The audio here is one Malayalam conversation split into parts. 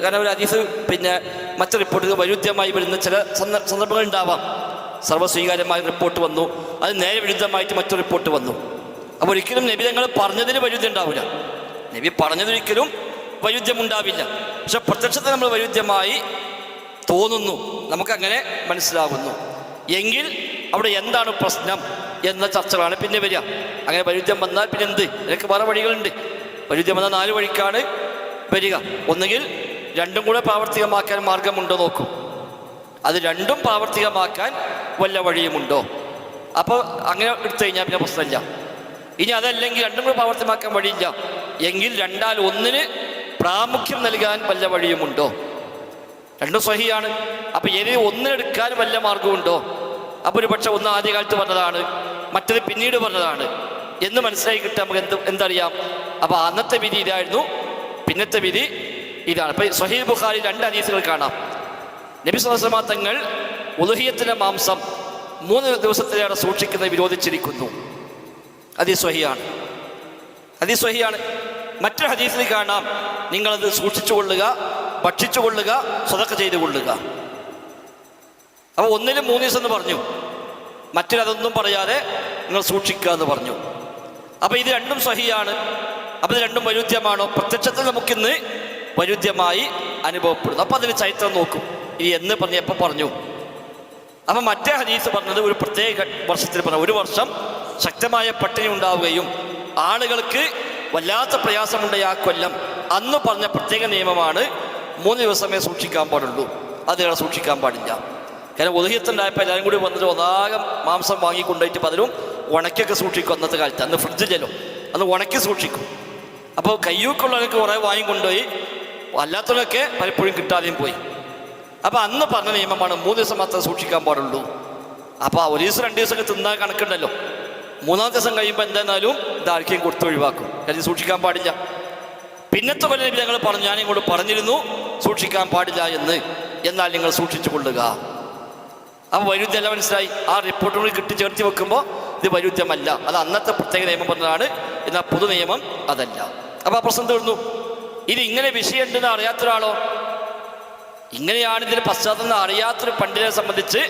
കാരണം ഒരു ഹദീസ് മറ്റു റിപ്പോർട്ടുകൾ വൈരുദ്ധ്യമായി വരുന്ന ചില സന്ദർഭങ്ങൾ ഉണ്ടാവാം. സർവ്വസ്വീകാര്യമായ റിപ്പോർട്ട് വന്നു, അത് നേരെ വിരുദ്ധമായിട്ട് മറ്റൊരു റിപ്പോർട്ട് വന്നു. അപ്പോൾ ഒരിക്കലും നബി തങ്ങൾ പറഞ്ഞതിന് വൈരുദ്ധ്യം ഉണ്ടാവില്ല. നബി പറഞ്ഞതൊരിക്കലും വൈരുദ്ധ്യമുണ്ടാവില്ല. പക്ഷെ പ്രത്യക്ഷത്തിൽ നമ്മൾ വൈരുദ്ധ്യമായി തോന്നുന്നു, നമുക്കങ്ങനെ മനസ്സിലാകുന്നു എങ്കിൽ അവിടെ എന്താണ് പ്രശ്നം എന്ന ചർച്ചകളാണ് പിന്നെ വരിക. അങ്ങനെ വൈരുദ്ധ്യം വന്നാൽ പിന്നെ എന്ത്? എനിക്ക് വേറെ വഴികളുണ്ട്. വൈരുദ്ധ്യം വന്നാൽ 4 വഴിക്കാണ് വരിക. ഒന്നുകിൽ രണ്ടും കൂടെ പ്രാവർത്തികമാക്കാൻ മാർഗമുണ്ടോ നോക്കും, അത് രണ്ടും പ്രാവർത്തികമാക്കാൻ വല്ല വഴിയുമുണ്ടോ. അപ്പോൾ അങ്ങനെ എടുത്തു കഴിഞ്ഞാൽ പിന്നെ പ്രശ്നമില്ല. ഇനി അതല്ലെങ്കിൽ രണ്ടും കൂടെ പ്രാവർത്തികമാക്കാൻ വഴിയില്ല എങ്കിൽ 2 1 പ്രാമുഖ്യം നൽകാൻ വല്ല വഴിയുമുണ്ടോ? രണ്ടും സ്വഹിയാണ്. അപ്പോൾ ഏത് ഒന്നിനെടുക്കാൻ വല്ല മാർഗമുണ്ടോ? അപ്പോൾ ഒരു പക്ഷെ ഒന്ന് ആദ്യകാലത്ത് പറഞ്ഞതാണ്, മറ്റത് പിന്നീട് പറഞ്ഞതാണ് എന്ന് മനസ്സിലാക്കി കിട്ടാൻ നമുക്ക് എന്തറിയാം? അപ്പോൾ അന്നത്തെ വിധി ഇതായിരുന്നു, പിന്നത്തെ വിധി ഇതാണ്. ഇപ്പോൾ സ്വഹീഹ് ബുഖാരി 2 ഹദീസുകൾ കാണാം. നബി സ്വല്ലല്ലാഹു അലൈഹി വസല്ലം തങ്ങൾ ഉളുഹിയ്യത്തിലെ മാംസം 3 ദിവസത്തിലേറെ സൂക്ഷിക്കുന്നത് വിരോധിച്ചിരിക്കുന്നു. ഹദീസ് സ്വഹീഹാണ്. മറ്റൊരു ഹദീസിൽ കാണാം, നിങ്ങളത് സൂക്ഷിച്ചു കൊള്ളുക, ഭക്ഷിച്ചു കൊള്ളുക, സദഖ ചെയ്തു കൊള്ളുക. അപ്പോൾ ഒന്നിലും 3 ദിവസം എന്ന് പറഞ്ഞു, മറ്റൊരതൊന്നും പറയാതെ നിങ്ങൾ സൂക്ഷിക്കുക എന്ന് പറഞ്ഞു. അപ്പോൾ ഇത് രണ്ടും സ്വഹീഹാണ്. അപ്പോൾ ഇത് രണ്ടും വൈരുദ്ധ്യമാണോ? പ്രത്യക്ഷത്തിൽ നമുക്കിന്ന് വൈരുദ്ധ്യമായി അനുഭവപ്പെടുന്നു. അപ്പോൾ അതിന് ചരിത്രം നോക്കും, ഇനി എന്ന് പറഞ്ഞു, എപ്പോൾ പറഞ്ഞു. അപ്പം മറ്റേ ഹദീസ് പറഞ്ഞത് ഒരു പ്രത്യേക വർഷത്തിൽ പറഞ്ഞു. ഒരു വർഷം ശക്തമായ പട്ടിണി ഉണ്ടാവുകയും ആളുകൾക്ക് വല്ലാത്ത പ്രയാസമുണ്ടായ ആ കൊല്ലം അന്ന് പറഞ്ഞ പ്രത്യേക നിയമമാണ് 3 ദിവസമേ സൂക്ഷിക്കാൻ പാടുള്ളൂ, അതിനെ സൂക്ഷിക്കാൻ പാടില്ല. കാരണം ഉദയത്തുണ്ടായപ്പോൾ എല്ലാവരും കൂടി വന്നിട്ട് ഒന്നാകം മാംസം വാങ്ങിക്കൊണ്ടുപോയിട്ട് പലരും ഉണക്കൊക്കെ സൂക്ഷിക്കും. അന്നത്തെ കാലത്ത് അന്ന് ഫ്രിഡ്ജില്ലല്ലോ, അന്ന് ഉണക്കി സൂക്ഷിക്കും. അപ്പോൾ കയ്യൂക്കുള്ളവർക്ക് കുറേ വാങ്ങിക്കൊണ്ടുപോയി, അല്ലാത്തവരൊക്കെ പലപ്പോഴും കിട്ടാതെയും പോയി. അപ്പോൾ അന്ന് പറഞ്ഞ നിയമമാണ് 3 ദിവസം മാത്രമേ സൂക്ഷിക്കാൻ പാടുള്ളൂ. അപ്പോൾ 1 ദിവസം 2 ദിവസമൊക്കെ തിന്നാൻ കണക്കുണ്ടല്ലോ. 3-ാം ദിവസം കഴിയുമ്പോൾ എന്തായാലും ഇതാർക്കെയും കൊടുത്ത് ഒഴിവാക്കും, കാര്യം സൂക്ഷിക്കാൻ പാടില്ല. പിന്നത്തെ കൊല്ലം നബി ഞങ്ങൾ പറഞ്ഞു, ഞാൻ ഇങ്ങോട്ട് പറഞ്ഞിരുന്നു സൂക്ഷിക്കാൻ പാടില്ല എന്ന്, എന്നാൽ നിങ്ങൾ സൂക്ഷിച്ചു കൊള്ളുക. അപ്പോൾ വൈരുദ്ധ്യമല്ല മനസ്സിലായി. ആ റിപ്പോർട്ടുകൾ കിട്ടി ചേർത്തി വെക്കുമ്പോൾ ഇത് വൈരുദ്ധ്യമല്ല, അത് അന്നത്തെ പ്രത്യേക നിയമം പറഞ്ഞതാണ്, എന്നാൽ പൊതു നിയമം അതല്ല. അപ്പോൾ ആ പ്രശ്നം തീർന്നു. ഇത് ഇങ്ങനെ വിഷയമുണ്ടെന്ന് അറിയാത്ത ഒരാളോ, ഇങ്ങനെയാണ് ഇതിന് പശ്ചാത്തലം അറിയാത്തൊരു പണ്ഡിതനെ സംബന്ധിച്ച്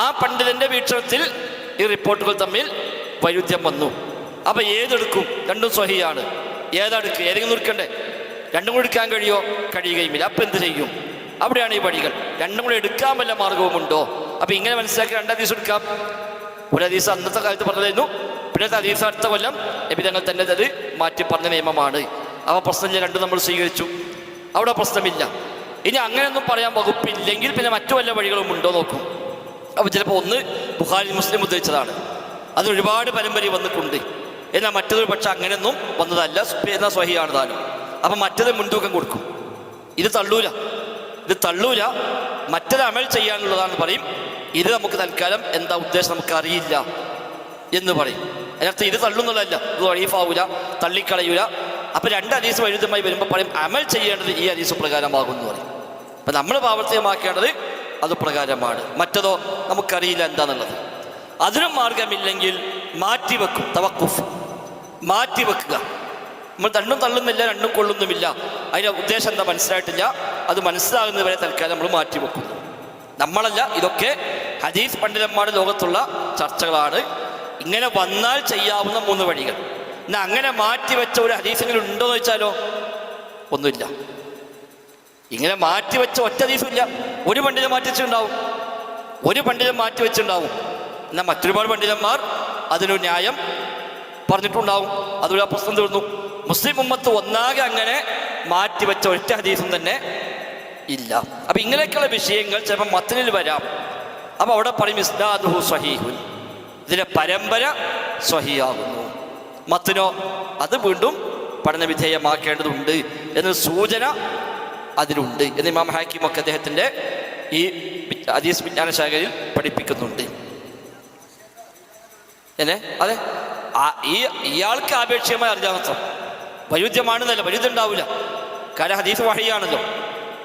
ആ പണ്ഡിതൻ്റെ വീക്ഷണത്തിൽ ഈ റിപ്പോർട്ടുകൾ തമ്മിൽ വൈരുദ്ധ്യം വന്നു. അപ്പോൾ ഏതെടുക്കും? രണ്ടും സ്വഹിയാണ്. ഏതെടുക്കുക? ഏതെങ്കിലും എടുക്കണ്ടേ? രണ്ടും കൂടി എടുക്കാൻ കഴിയുകയുമില്ല. അപ്പം എന്ത് ചെയ്യും? അവിടെയാണ് ഈ വഴികൾ. രണ്ടും കൂടി എടുക്കാൻ വല്ല മാർഗവുമുണ്ടോ? അപ്പം ഇങ്ങനെ മനസ്സിലാക്കി 2 ഹദീസ് എടുക്കാം. ഒരു ഹദീസ് അന്നത്തെ കാലത്ത് പറഞ്ഞതായിരുന്നു, പിന്നത്തെ ഹദീസ് അടുത്ത കൊല്ലം നബി തങ്ങൾ തന്നെ അത് മാറ്റി പറഞ്ഞ നിയമമാണ്. അപ്പോൾ പ്രശ്നമില്ല, രണ്ടും നമ്മൾ സ്വീകരിച്ചു, അവിടെ പ്രശ്നമില്ല. ഇനി അങ്ങനെയൊന്നും പറയാൻ വകുപ്പില്ലെങ്കിൽ പിന്നെ മറ്റു വല്ല വഴികളും ഉണ്ടോ നോക്കും. അപ്പോൾ ചിലപ്പോൾ ഒന്ന് ബുഖാരി മുസ്ലിം ഉദ്ധരിച്ചതാണ്, അത് ഒരുപാട് പരമ്പര വന്നിട്ടുണ്ട്. എന്നാൽ മറ്റൊരു പക്ഷെ അങ്ങനെയൊന്നും വന്നതല്ല, എന്നാൽ സ്വഹിയാണ് താനും. അപ്പം മറ്റത് മുൻതൂക്കം കൊടുക്കും. ഇത് തള്ളൂല, മറ്റത് അമൽ ചെയ്യാനുള്ളതാണെന്ന് പറയും. ഇത് നമുക്ക് തൽക്കാലം എന്താ ഉദ്ദേശം നമുക്ക് അറിയില്ല എന്ന് പറയും. അതിനർത്ഥം ഇത് തള്ളുന്നുള്ളതല്ല, ഇത് വഴീഫാവൂല, തള്ളിക്കളയൂല. അപ്പം 2 ഹദീസ് വൈരുദ്ധ്യമായി വരുമ്പോൾ പറയും അമൽ ചെയ്യേണ്ടത് ഈ ഹദീസ് പ്രകാരമാകുമെന്ന് പറയും. അപ്പം നമ്മൾ പ്രാവർത്തികമാക്കേണ്ടത് അത് പ്രകാരമാണ്. മറ്റതോ നമുക്കറിയില്ല എന്താണെന്നുള്ളത്. അതിനും മാർഗമില്ലെങ്കിൽ മാറ്റിവെക്കും. തവക്കുഫ്, മാറ്റിവെക്കുക. നമ്മൾ രണ്ടും തള്ളുന്നില്ല, രണ്ടും കൊള്ളുന്നുമില്ല, അതിൻ്റെ ഉദ്ദേശം എന്താ മനസ്സിലായിട്ടില്ല, അത് മനസ്സിലാകുന്നതുവരെ തൽക്കാലം നമ്മൾ മാറ്റിവെക്കുന്നു. നമ്മളല്ല, ഇതൊക്കെ ഹദീസ് പണ്ഡിതന്മാരുടെ ലോകത്തുള്ള ചർച്ചകളാണ്. ഇങ്ങനെ വന്നാൽ ചെയ്യാവുന്ന 3 വഴികൾ. എന്നാൽ അങ്ങനെ മാറ്റിവെച്ച ഒരു ഹദീസെങ്കിലും ഉണ്ടോ എന്ന് വെച്ചാലോ ഒന്നുമില്ല. ഇങ്ങനെ മാറ്റിവെച്ച ഒറ്റ ഹദീസുമില്ല. ഒരു പണ്ഡിതൻ മാറ്റിവെച്ചിട്ടുണ്ടാവും, എന്നാൽ മറ്റൊരുപാട് പണ്ഡിതന്മാർ അതിനൊരു ന്യായം പറഞ്ഞിട്ടുണ്ടാവും. അതൊരു പ്രശ്നം തീർന്നു. മുസ്ലിം ഉമ്മത്ത് ഒന്നാകെ അങ്ങനെ മാറ്റിവെച്ച ഒറ്റ ഹദീസും തന്നെ ഇല്ല. അപ്പം ഇങ്ങനെയൊക്കെയുള്ള വിഷയങ്ങൾ ചിലപ്പോൾ മത്നിൽ വരാം. അപ്പോൾ അവിടെ പറയും ഇസ്നാദുഹു സ്വഹീഹുൻ, ഇതിൻ്റെ പരമ്പര സ്വഹീഹാകുന്നു. മത്നോ അത് വീണ്ടും പഠനവിധേയമാക്കേണ്ടതുണ്ട് എന്നൊരു സൂചന അതിലുണ്ട് എന്ന് ഇമാം ഹാക്കിമൊക്കെ അദ്ദേഹത്തിൻ്റെ ഈ ഹദീസ് വിജ്ഞാന ശാഖയിൽ പഠിപ്പിക്കുന്നുണ്ട്. അതെ, ഇയാൾക്ക് ആപേക്ഷികമായി അറിയാത്ത വൈരുദ്ധ്യമാണെന്നല്ല, വൈരുദ്ധ്യം ഉണ്ടാവില്ല. കാരണം ഹദീസ് വഹിയാണല്ലോ,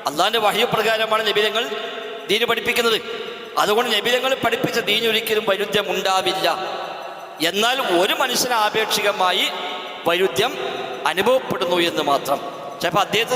അള്ളാഹിൻ്റെ വഹി പ്രകാരമാണ് നബിതങ്ങൾ ദീന് പഠിപ്പിക്കുന്നത്. അതുകൊണ്ട് നബിതങ്ങൾ പഠിപ്പിച്ച ദീനൊരിക്കലും വൈരുദ്ധ്യം ഉണ്ടാവില്ല. എന്നാൽ ഒരു മനുഷ്യന് ആപേക്ഷികമായി വൈരുദ്ധ്യം അനുഭവപ്പെടുന്നു എന്ന് മാത്രം. ചിലപ്പോൾ അദ്ദേഹത്തിന്